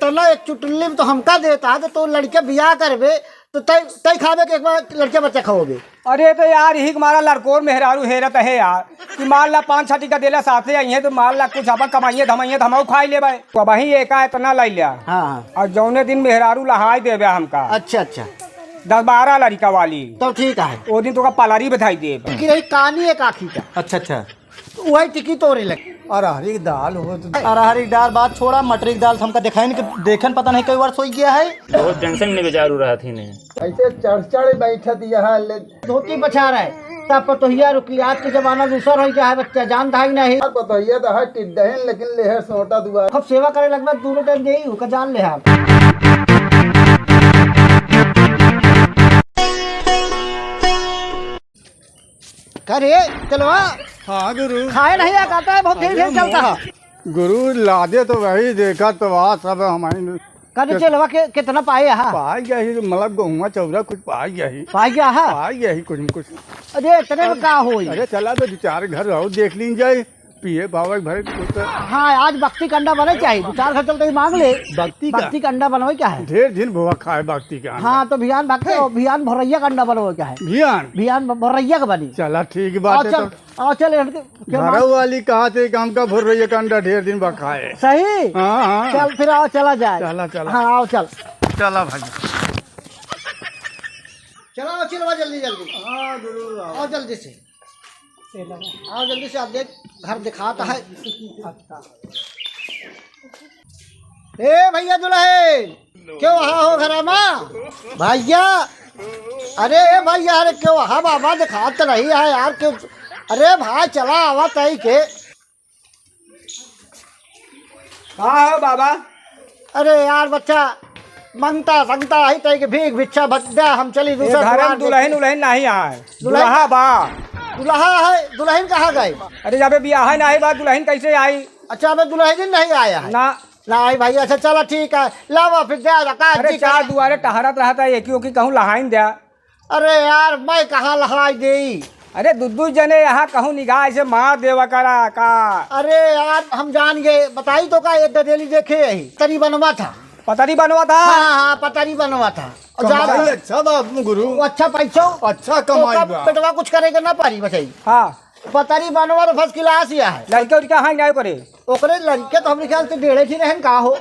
इतना एक चुटली में तो हमका देता है तो लड़के बियाह करबे तो तय खावे के एक बार लड़के बच्चा खाओगे। अरे तो यार यही हमारा लड़कोर मेहरारू हेरत है यार कि मान ला 5-6 का देला साथे आई है तो मान ला कुछ अपन कमाइए धमाइए तो हम खाई लेबे तो वही एका इतना लै लिया। हाँ और जौने दिन मेहरारू लहाई देबे हमका अच्छा अच्छा 10-12 लड़का वाली तो ठीक है वो दिन तो का पलारी बधाई दे कि रही कहानी एक आखी का। अच्छा अच्छा। तो वही टिकी तोड़े लगे। अरहरी की दाल हो तो अरहरी की दाल बात छोड़ा, मटर की दाल तो हमका देखा नहीं, देखन पता नहीं कई बार सोई गया है। बहुत टेंशन में बेचारू रहा थी ने ऐसे चढ़ बैठा दिया है धोती बचा रहा है तब पतोहिया रुकी। आज के जमाना दूसर हो गया है बच्चा जान था ही नहीं पतोहिया तो है टिड्डहन लेकिन लेहर सोटा दुआ खूब सेवा करे लगभग दूर टाइम यही होकर जान ले आप। करे चलवा हाँ गुरु। खाए नहीं आता है बहुत देर से चलता है। गुरु लादे तो वही देखा तो वहाँ सब हमारे करे चलवा के कितना पाए यहाँ पा गया ही मतलब गेहूँ चौरा कुछ पा गया ही पाए गया है। पा गया ही कुछ न कुछ। अरे इतने में का हो। अरे चला तो 2-4 घर रहो देख लीन जाए पिए भाव भरे कुछ। हाँ आज भक्ति का अंडा बने चाहिए 2-4 घर चलते ही मांग ले। भक्ति का अंडा बनवाई क्या है। ढेर दिन भुआ खाए भक्ति का। हाँ तो भियान भक्ति भियान भोरैया का अंडा बनवाई क्या है। भियान भोरैया का बनी। चला ठीक बात है। आओ चल घरों वाली कहा थे कि हमका भर रही का अंडा ढेर दिन खाए। सही। हाँ हाँ चल फिर आओ चला जाए। चला चला हाँ आओ चल चला भाई चलो चलो जल्दी जल्दी। हाँ गुरु आओ जल्दी से आओ जल्दी से। आप देख घर दिखाता है। ए भैया दुल्हन क्यों वहाँ हो घर माँ भैया। अरे भैया अरे क्यों वहाँ बाबा दिखा तो नहीं है यार क्यों। अरे भाई चला आवा तई के। हाँ हो बाबा। अरे यार बच्चा मंगता संगता ही तई के भीख भिक्षा भद्दा हम चली दूसरा दुल्हन उल्हन नहीं आए दुल्हा बा दुल्हा है। दुल्हन कहाँ गए। अरे जब ब्याह है नहीं बा दुल्हन कैसे आई। अच्छा अबे दुल्हन नहीं आया है ना नहीं भाई। अच्छा चलो ठीक है लावा फिर दे रखा। अरे 4 दुआरे टहरत रहता है क्योंकि कहूँ लहाइन दिया। अरे यार मैं कहाँ लहाई दे। अरे दुद्दू जने यहाँ कहूँ निगाह से मार देवा करा का। अरे यार हम जान गए बताई तो का एक गदेली देखे यही तरी बनवा था। पतरी बनवा था। हाँ हाँ पतरी बनवा था। कमाई अच्छा था गुरु। अच्छा पैसा अच्छा कमाई तो बा। बेटवा कुछ करेगा ना पारी बताई। हाँ पतरी बनवा तो फर्स्ट क्लास ही है। लड़के उड़के हाँ नहीं करे ओकरे लड़के तो हमरे ख्याल से 1.5 रहन का हो।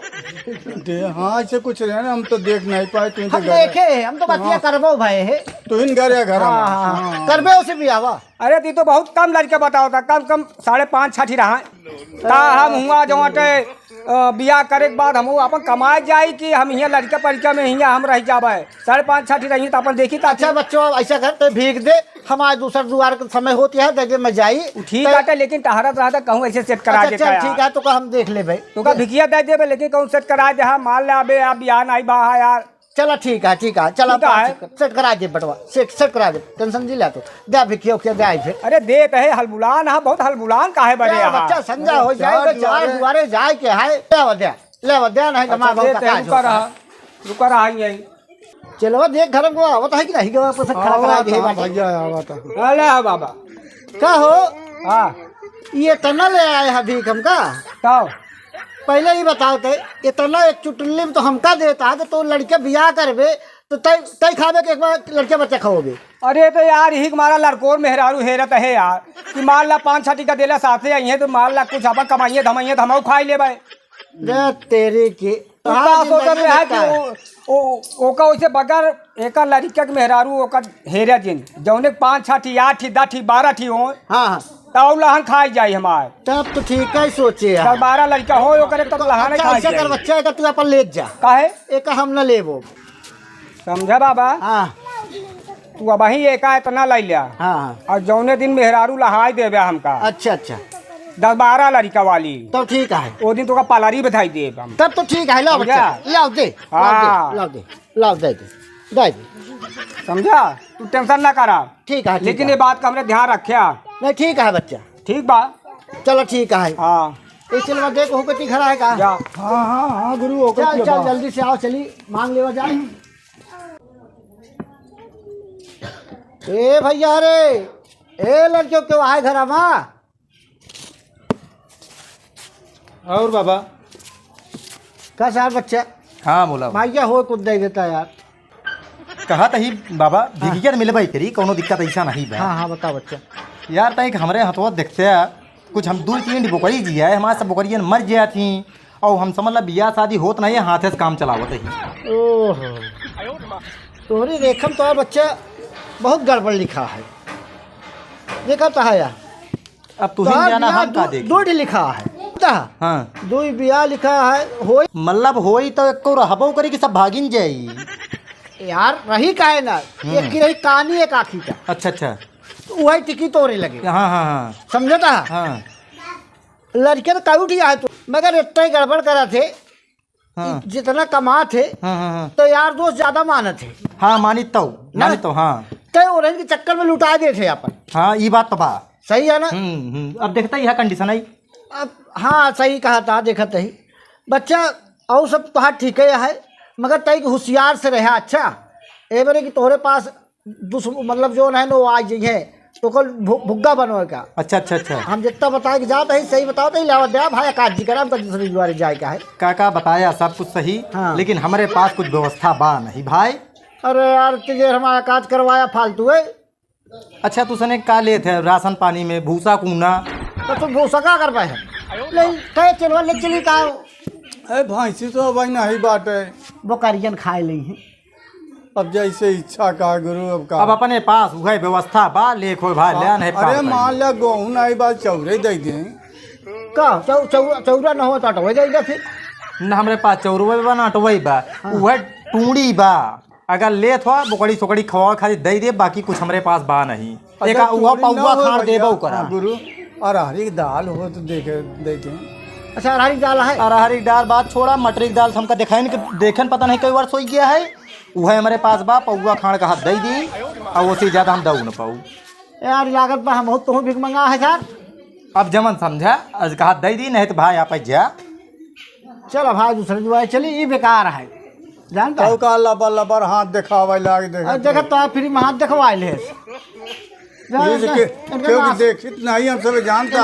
हाँ ऐसे कुछ रहे ना हम तो देख नहीं पाए। तुम हम देखे हैं हम तो बतिया करबो भाई है। तो इन घर या घर हाँ करबे उसे भी आवा। अरे ती तो बहुत कम लड़के बताओ था कम 5.5-6 रहा का हम हुआ जो बियाह करे के बाद हम अपन कमाए जाए कि हम यहाँ लड़के परिचय में यहाँ हम रह जाबे 5.5-6 रही तो अपन देखी। अच्छा बच्चों ऐसा करते भीग दे हमारे दूसर दुआर के समय होती है दगे में जाई ठीक है लेकिन टहरत रहा था कहूँ ऐसे सेट करा देता अच्छा ठीक है तो हम देख ले भाई तो का भिकिया दे देबे लेकिन कहूँ सेट करा दे। हाँ मान ले अबे आप बियाह नहीं बा यार। चलो ठीक है चलो सेट करा दे बटवा सेट करा दे टेंशन जी ला तो दे भिकियो के दे फिर। अरे दे तो है हलबुलान हाँ बहुत हलबुलान का है बड़े यहाँ बच्चा संजा हो जाए 4 दुआरे जाए के है ले दे नहीं दिमाग रुका रहा यही। चलो देख घर को आवत है कि नहीं गवा पर खड़ा करा दे भैया आवा था। अरे हाँ बाबा का हो। हाँ ये तना ले आए हैं भीख हमका। तो पहले ही बताओ थे इतना एक चुटली में तो हमका देता है तो लड़के बियाह करबे तो तय खावे के एक बार लड़के बच्चा खाओगे। अरे तो यार यही हमारा लड़कोर मेहरारू हेरत है यार कि मान ला 5-6 का देला साथे आई है तो मान ला कुछ अपन कमाइए धमाइए तो हम खाई लेबे। तेरे के ओका वैसे बगर एक लड़का के मेहरारू ओका हेरे जिन जौने 5-6 8 10 12 हो। हाँ तब लहन खाई जाई हमार तब तो ठीक है सोचे 12 लड़का हो ओकरे तब लहन खाई कर बच्चा है तू अपन ले जा काहे एक हम न लेबो। समझा बाबा। हाँ तू अब ही एका इतना लै लिया। हाँ और जौने दिन मेहरारू लहाई देबे हमका अच्छा 10-12 लड़का वाली तो ठीक है वो दिन तो का पलारी बधाई देब हम। तब तो ठीक है लाओ बच्चा लाओ दे दे समझा तू टेंशन ना करा। ठीक है लेकिन ये बात का हमने ध्यान रखा नहीं ठीक है बच्चा ठीक बा। चलो ठीक है। हाँ चल देख हो कटी खड़ा है का। जा हाँ गुरु चल जल्दी से आओ चली मांग लेवा जाए। ए भैया रे ए लड़कियों क्यों आए घर माँ। और बाबा कस यार बच्चा हाँ बोला भैया हो कुछ दे देता यार। कहा तही बाबा भिगियत मिलबई करी कोनो दिक्कत ऐसा नहीं बा। हाँ हाँ बताओ बच्चा। यार तई हमरे हथवा देखते है कुछ हम 2-3 बोकरी जी है हमारे सब बोकरियन मर गया थी और हम समझ ला बियाह शादी होत नहीं है हाथे से काम चलावत ही। ओहो तोहरी रेखम तो बच्चा बहुत गड़बड़ लिखा है। ये कब है यार? अब तू ही जाना हम का देख। दूध लिखा है हाँ दो बिया लिखा है हो मतलब होई तो एको रहबो करी कि सब भागिन जाई। यार रही का है ना एक की रही कहानी एक आखी का। अच्छा अच्छा तो वही टिकी तोड़े लगे। हाँ हाँ हाँ समझता हाँ लड़के तो कई उठी आए तो मगर इतना ही गड़बड़ करा थे हाँ जितना कमा थे हाँ हाँ तो यार दोस्त ज्यादा माने थे। हाँ मानी तो हाँ कई ओरेंज के चक्कर में लुटा दिए थे अपन। हाँ ये बात तो बा। सही है ना? अब देखता ही है कंडीशन आई। अब हाँ सही कहा था देखा ही बच्चा और सब तो हाँ ठीक है मगर तई होशियार से रहा। अच्छा ए बारे कि तोहरे पास मतलब जो है ना वो आज है तो कल भुग्गा बनवे का। अच्छा अच्छा अच्छा हम जितना बताए कि जाता है सही बताओ तो लावा दे भाई काज जी करा दूसरी बारे जाए का है। काका बताया सब कुछ सही हाँ। लेकिन हमारे पास कुछ व्यवस्था बा नहीं भाई। अरे यार तुझे हमारा काज करवाया फालतू है। अच्छा तू सने का ले थे राशन पानी में भूसा कूना तो तुम भूसा का कर पाए नहीं कहे चलवा ले चली का अरे भैंसी तो भाई नहीं बात है। वो करियन खाए ली है। अब जैसे इच्छा का गुरु अब का अब अपने पास वही व्यवस्था बा ले खो भाई ले नहीं अरे मान लिया गेहूँ नहीं बात चौरे दे दें का चौरा न हो तो हटवा जाएगा फिर न हमारे पास चौरवे बा ना टवई बा वह टूड़ी बा अगर ले थवा बोकड़ी सोकड़ी खवा खाली दे दे बाकी कुछ हमारे पास बा नहीं। एक उहा पौवा खाड़ देबो करा गुरु अरहरी की दाल हो तो देखे देखें। अच्छा अरहरी दाल है। अरहरी दाल बात छोड़ा मटरी की दाल हमका देखन पता नहीं कई बार सोई गया है वह हमारे पास बा पौवा खाड़ का हाथ दे दी और उससे ज़्यादा हम दऊ न पाऊ। यार लागत बा हम तो भिख मंगा है यार। अब जमन समझा आज का हाथ दे दी नहीं तो भाई आप जा चलो भाई दूसरे जुआ चली ये बेकार है जानता तो का लबर लबर हाथ दिखावे लाग देखा तो फिर में हाथ दिखवा ले क्योंकि देखित नहीं हम सब जानता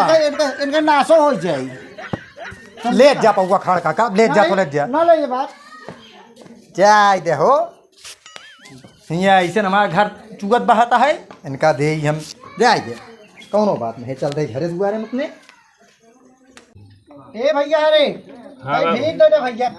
इनका नाशो हो जाए। ले जा पौवा खाड़ काका ले जा तो ले जा ना ले ये बात जाए दे हो यहाँ ऐसे हमारा घर चुगत बहाता है इनका दे हम जाए दे कौनो बात नहीं चल दे घरे दुआरे में अपने। ए भैया अरे हाँ भाई भेज दो भैया।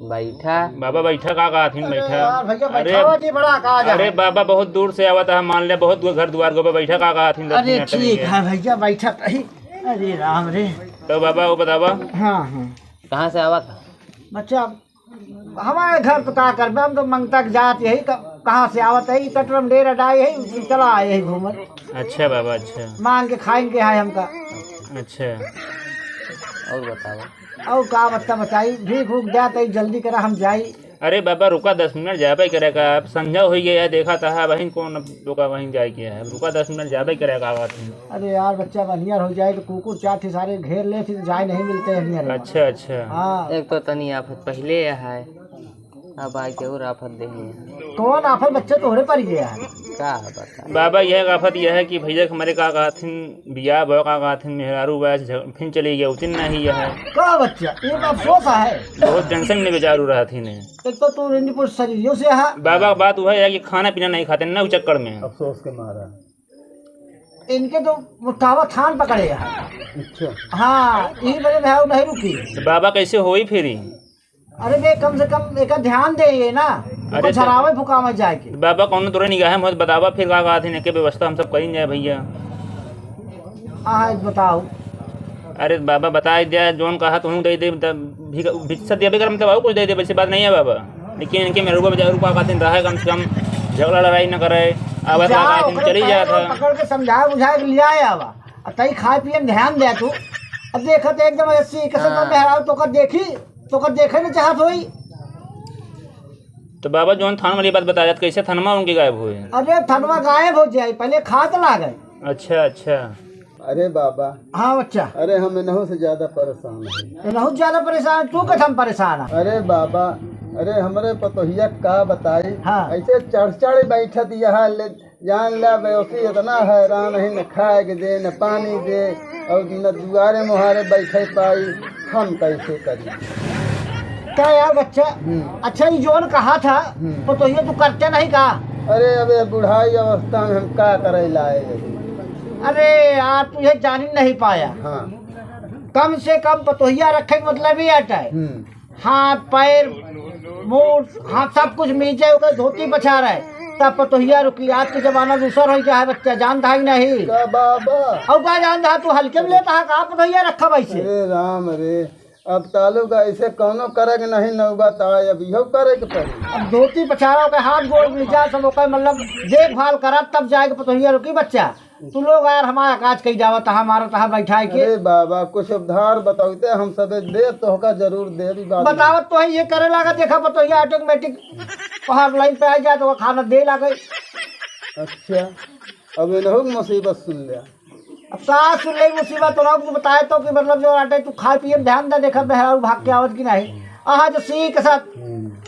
बैठा बाबा बैठा का कहा थी बैठा। यार भैया बैठा जी बड़ा काज है। अरे बाबा बहुत दूर से आवा था मान ले बहुत घर द्वार को बैठा का कहा थी। अरे ठीक है भैया बैठा ही। अरे राम रे तो बाबा वो बतावा हाँ हाँ कहाँ से आवा था बच्चा हमारे घर तो क्या कर हम तो मंगता जात यही कहाँ से आवत है कटरम डेरा डाई है चला आए है घूमत। अच्छा बाबा अच्छा मांग के खाएंगे है हमका। अच्छा और बताओ और का बच्चा बताई भीख भूख जाते जल्दी करा हम जाई। अरे बाबा रुका 10 मिनट जाबे करेगा आप समझा हो गया देखा था वहीं कौन रुका वहीं जाए किया है रुका 10 मिनट जाबे करेगा बात। अरे यार बच्चा बढ़िया हो जाए तो कुकुर चाट सारे घेर ले फिर जाए नहीं मिलते हैं। अच्छा अच्छा हाँ एक तो तनी आफत पहले है अब आई के और आफत देंगे कौन आफत बच्चे तोहरे पर गया है का बता बाबा यह आफत यह है कि भैया हमारे का कहथिन बिया बो का कहथिन मेहरारू बैस फिर चली गया उतन नहीं है का बच्चा ये अफसोस है बहुत टेंशन में बेचारू रहा थी ने। एक तो तू रेंडी पुर शरीरों से है बाबा बात वह है कि खाना पीना नहीं खाते ना उस चक्कर में अफसोस के मारा इनके तो मुठावा थान पकड़े है। अच्छा हाँ यही वजह है नहीं रुकी। तो बाबा कैसे होई फिर अरे बे कम से कम एक ध्यान दे ये ना अरे झरावे फुकावे जाए के बाबा कौन तोरे निगाह में बतावा फिर का कहथिन के व्यवस्था हम सब करें जाए भैया। हाँ बताओ। अरे बाबा बता दिया जोन कहा तुम दे दे भिक्षा दे कर मतलब और कुछ दे दे वैसी बात नहीं है बाबा लेकिन इनके मेरे को रुपा कहते रहे कम से कम झगड़ा लड़ाई न करे आवाज चली जाए था पकड़ के समझाया बुझाया के लिया आवा तई खाए पिए ध्यान दे तू अब देखा तो एकदम ऐसी कसम तो मेहराव तो कर देखी तो कर देखे न चाहत होई। तो बाबा जोन थान वाली बात बताया कैसे थनमा उनके गायब हुए। अरे थनवा गायब हो जाए पहले खात ला गए। अच्छा अच्छा अरे बाबा हाँ बच्चा अरे हम इन्हों से ज्यादा परेशान है बहुत ज्यादा परेशान तू कथम परेशान है। अरे बाबा अरे हमारे पतोहिया का बताई हाँ। ऐसे चढ़ बैठत यहाँ जान ला बेसी इतना हैरान है, न खाए के दे न पानी दे और न दुआरे मुहारे बैठे पाई, हम कैसे करी। क्या यार बच्चा, अच्छा ये जोन कहा था तो ये तू करते नहीं का? अरे अबे बुढ़ाई अवस्था में हम क्या करे लाए। अरे यार तुझे जान ही नहीं पाया। हाँ। कम से कम पतोहिया रखे के मतलब ही आता है हाथ पैर मुंह हाथ सब कुछ मीचे होकर धोती बचा रहे तब पतोहिया रुकी। आज के जमाना दूसर हो गया है बच्चा, जान था ही नहीं। का बाबा और क्या जान था तू हल्के में लेता है कहा पतोहिया रखा वैसे। अरे राम रे, अब तालुक ऐसे कौनो करे के नहीं नौबत आए, अब इहो करे के पड़ी। अब धोती पछाड़ा के हाथ गोड़ नीचा सब ओकर मतलब देखभाल करा तब जाएगा पतोहिया रुकी बच्चा। तू लोग यार हमारा काज कही जावत हमारा तहा बैठा के। अरे बाबा कुछ उधार बताते हम सब दे तो होगा जरूर दे भी बात बतावत तो है ये करे लगा देखा पतोहिया ऑटोमेटिक पहाड़ लाइन पे आ जाए तो वो खाना दे लगे। अच्छा अब इन्हों मुसीबत सुन लिया। अब कहा सुन ले मुसीबत तो तू बताए तो कि मतलब जो आटे तू खाए पिए में ध्यान दे देखा बेहराऊ भाग के आवत की नहीं आहा जो सी के साथ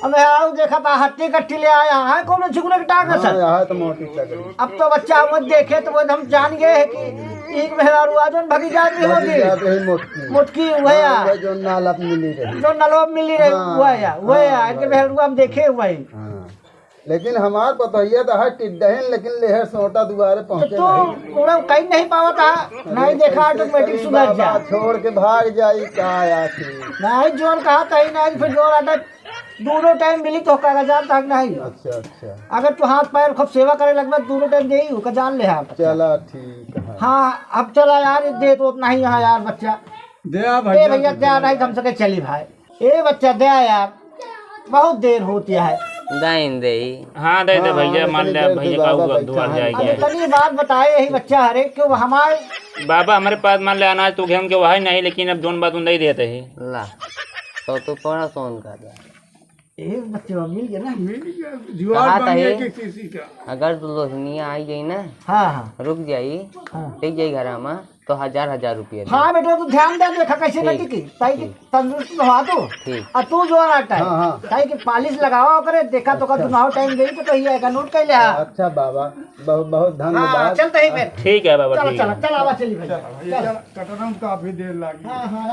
अब बेहराऊ देखा था हट्टी कट्टी ले आया है कौन झुकने के टांग हाँ, सर। यहाँ तो मोटी लग अब तो बच्चा मत देखे तो वो हम जान गए है कि एक बेहराऊ आज भगी जाती होगी मोटकी मुटकी हुआ या जो नालप मिली रही। जो नलोब मिली रही हुआ या इनके बेहराऊ हम देखे हुआ ही। हाँ। लेकिन हमार पतोहिया तो है टिड्डहन, लेकिन लेहर सोटा दुआरे पहुंचे तो नहीं। पूरा कहीं नहीं पावा था नहीं देखा ऑटोमेटिक सुधर जा छोड़ के भाग जाई का आखिर। नहीं जोन कहा था ही नहीं फिर जोन आटा दोनों टाइम मिली तो का जान तक नहीं। अच्छा अच्छा अगर तू हाथ पैर खूब सेवा करे लगभग दोनों टाइम दे ही का जान ले आप। चला ठीक है। हाँ अब चला यार दे तो उतना ही यहाँ यार बच्चा दे भैया दया नहीं कम सके चली भाई ए बच्चा दया यार बहुत देर होती है। दाइन दे हाँ दे दे भैया, मान लिया भैया का हुआ दुआर जाएगी। अरे तनी बात बताए यही बच्चा हरे क्यों हमारे बाबा हमारे पास मान लिया अनाज तो गेहूं के वही नहीं, लेकिन अब जोन बात नहीं देते ही। ला तो तू पड़ा सोन का बच्चे मिल गया ना कहा था ये अगर तू लोहनिया आई गई ना हाँ हाँ रुक जाई ठीक जाई घर में तो 1000 रुपया दे। हाँ बेटा तू ध्यान दे देखा कैसे लगी की ताई की तंदुरुस्त हुआ तू ठीक और तू जो आता है ताई की पालिश लगावा करे देखा तो कर चुनाव टाइम गई तो ये नोट कर ले। अच्छा बाबा बहुत बहुत धन्यवाद। चलते ही फिर ठीक है बाबा चलो ठीक है। चलो चल आवा चली भाई कटरा में काफी देर लगी।